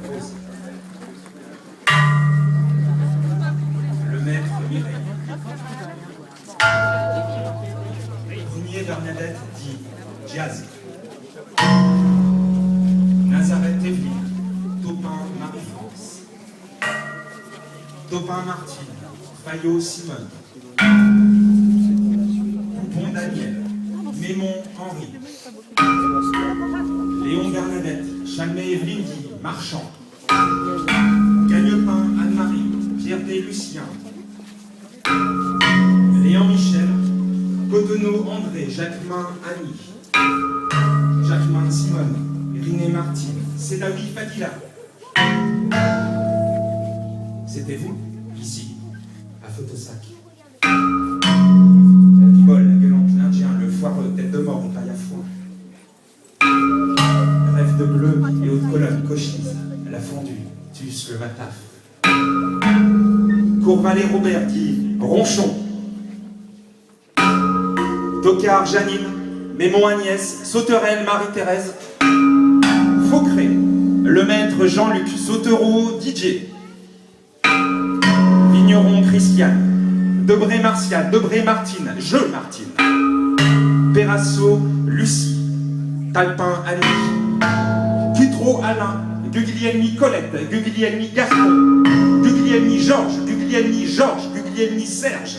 Rose. Le maître Mireille. Brunier Bernadette dit Jazz. Nazareth Evelyne. Taupin Marie-France. Taupin Martine. Fayot Simone. Poupon Daniel. Mémon Henri. Léon Bernadette. Chalmé Evelyne dit Marchand. Gagnepin Anne-Marie. Pierre D. Lucien. Léon Michel. Cotonneau André. Jacquemin Annie. Jacquemin Simone. Riné Martine. Sedawi Fadila. C'était vous, ici, à Photosac. La Bibole, la Gueulante, l'Indien, le foireux, tête de mort, on paille à foin. Rêve de bleu et haute colonne, cochise, la fondue, tus, le mataf. Courvalet Robert dit Ronchon. Tocard Janine, Mémon Agnès, Sauterelle Marie-Thérèse. Faucré, le maître Jean-Luc, Sautereau DJ. Vigneron Christiane, Debré Martial, Debré Martine, Je Martine. Pérasso Lucie, Talpin Annie. Cutreau Alain, Guglielmi Colette, Guglielmi Gaston, Guglielmi Georges, Guglielmi Georges, Guglielmi Serge.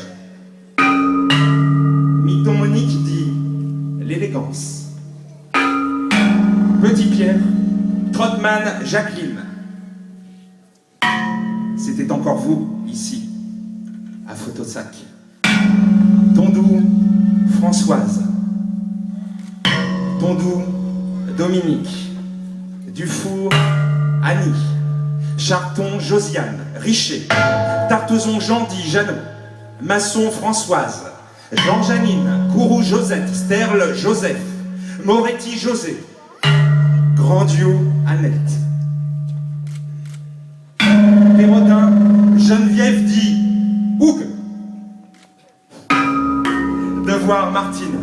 Miton Monique dit l'élégance. Petit Pierre, Trotman Jacqueline. C'était encore vous, ici, à Photosac. Tondou, Françoise. Tondou, Dominique. Dufour, Annie. Charton, Josiane. Richer. Tartezon, Jean-Di, Jeannot. Masson, Françoise. Jean-Janine. Kourou, Josette. Sterle, Joseph. Moretti, José. Grandiot, Annette. Pérodin, Geneviève dit Hugues. Devoir Martine,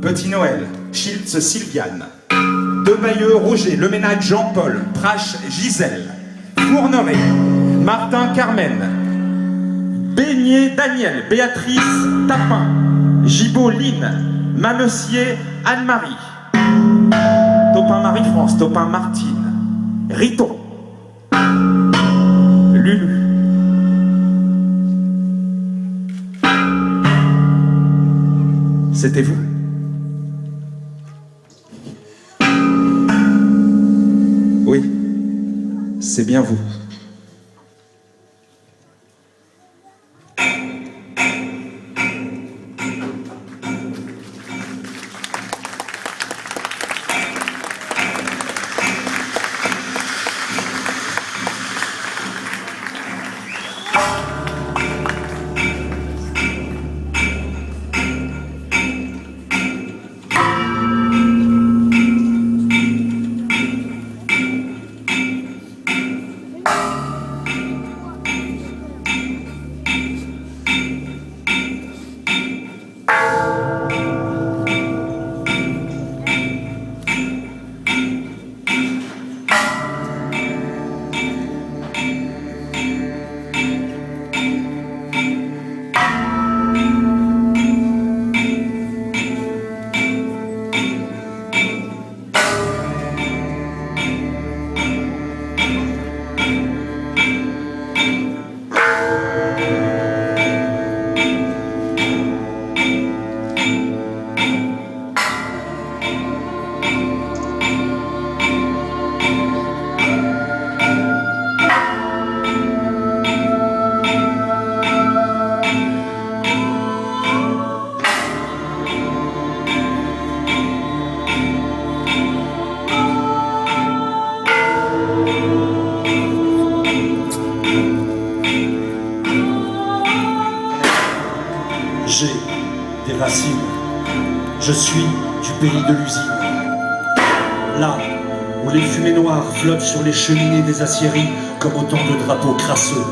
Petit Noël, Schiltz Sylviane. Debailleux Roger, Le Ménage Jean-Paul, Prache Gisèle. Fourneret, Martin Carmen. Beignet Daniel, Béatrice Tapin. Gibaud Line, Mamessier Anne-Marie. Taupin Marie-France, Taupin Martine. Riton. Lulu. C'était vous. Oui, c'est bien vous. J'ai des racines. Je suis du pays de l'usine. Là où les fumées noires flottent sur les cheminées des aciéries comme autant de drapeaux crasseux.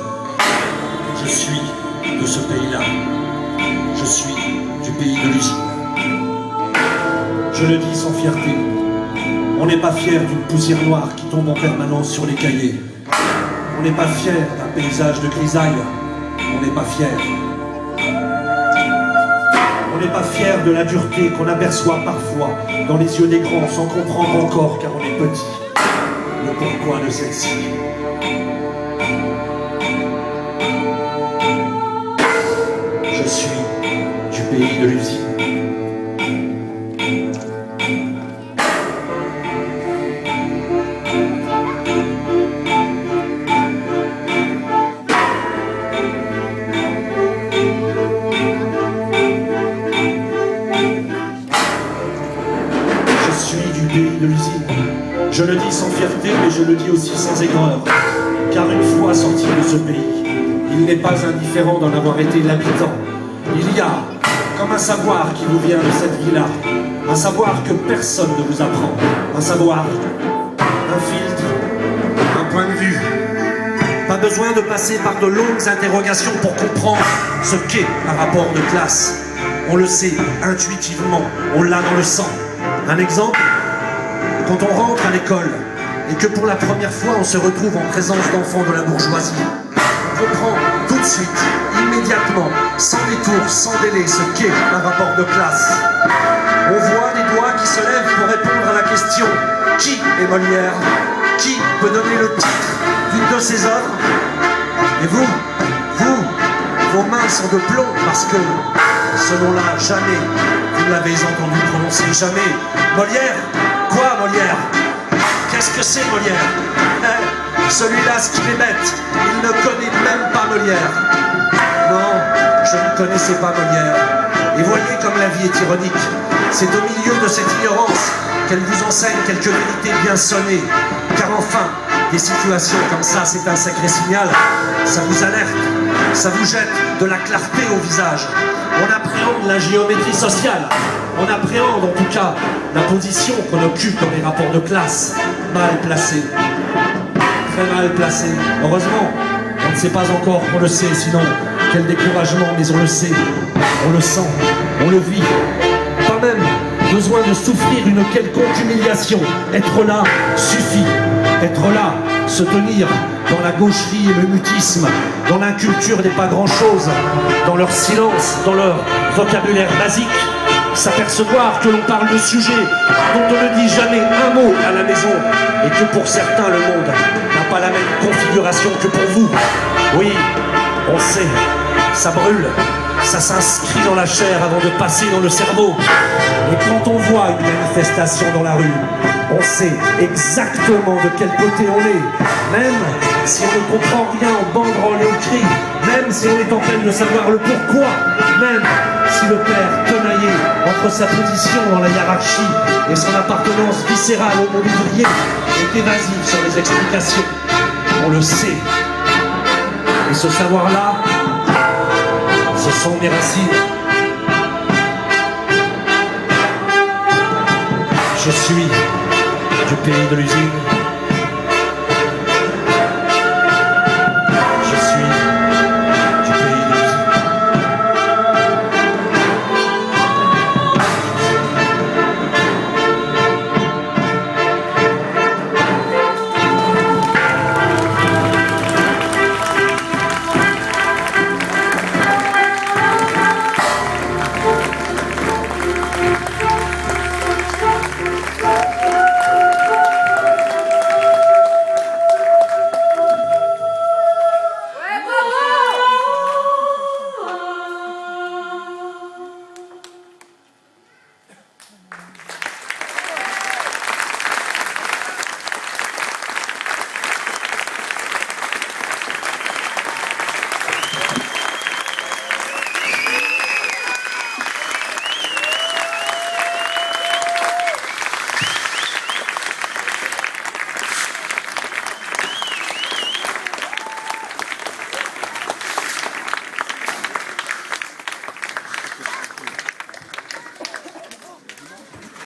Je suis de ce pays-là. Je suis du pays de l'usine. Je le dis sans fierté. On n'est pas fier d'une poussière noire qui tombe en permanence sur les cahiers. On n'est pas fier d'un paysage de grisaille. On n'est pas fier. On n'est pas fier de la dureté qu'on aperçoit parfois dans les yeux des grands sans comprendre encore car on est petit. Le pourquoi de celle-ci. Je suis du pays de l'usine. De l'usine. Je le dis sans fierté, mais je le dis aussi sans aigreur. Car une fois sorti de ce pays, il n'est pas indifférent d'en avoir été l'habitant. Il y a comme un savoir qui vous vient de cette vie-là, un savoir que personne ne vous apprend, un savoir, un filtre, un point de vue. Pas besoin de passer par de longues interrogations pour comprendre ce qu'est un rapport de classe. On le sait intuitivement, on l'a dans le sang. Un exemple ? Quand on rentre à l'école et que pour la première fois on se retrouve en présence d'enfants de la bourgeoisie, on comprend tout de suite, immédiatement, sans détour, sans délai, ce qu'est un rapport de classe. On voit des doigts qui se lèvent pour répondre à la question « Qui est Molière ? Qui peut donner le titre d'une de ses œuvres ?» Et vous, vos mains sont de plomb parce que ce nom-là, jamais vous ne l'avez entendu prononcer, jamais. Molière ? Quoi, Molière? Qu'est-ce que c'est, Molière? Celui-là, ce qu'il est bête, il ne connaît même pas Molière. Non, je ne connaissais pas Molière. Et voyez comme la vie est ironique. C'est au milieu de cette ignorance qu'elle vous enseigne quelques vérités bien sonnées. Car enfin, des situations comme ça, c'est un sacré signal. Ça vous alerte, ça vous jette de la clarté au visage. On appréhende la géométrie sociale. On appréhende en tout cas la position qu'on occupe dans les rapports de classe. Mal placé. Très mal placé. Heureusement, on ne sait pas encore qu'on le sait, sinon quel découragement, mais on le sait. On le sent, on le vit. Pas même besoin de souffrir une quelconque humiliation. Être là suffit. Être là, se tenir dans la gaucherie et le mutisme, dans l'inculture des pas grand-chose, dans leur silence, dans leur vocabulaire basique, s'apercevoir que l'on parle de sujets dont on ne dit jamais un mot à la maison et que pour certains le monde n'a pas la même configuration que pour vous. Oui, on sait, ça brûle, ça s'inscrit dans la chair avant de passer dans le cerveau. Et quand on voit une manifestation dans la rue, on sait exactement de quel côté on est, même si on ne comprend rien aux banderoles et aux cris, même si on est en peine de savoir le pourquoi, même si le père tenaillé entre sa position dans la hiérarchie et son appartenance viscérale au monde ouvrier est évasif sur les explications. On le sait. Et ce savoir-là, ce sont mes racines. Je suis du pays de l'usine.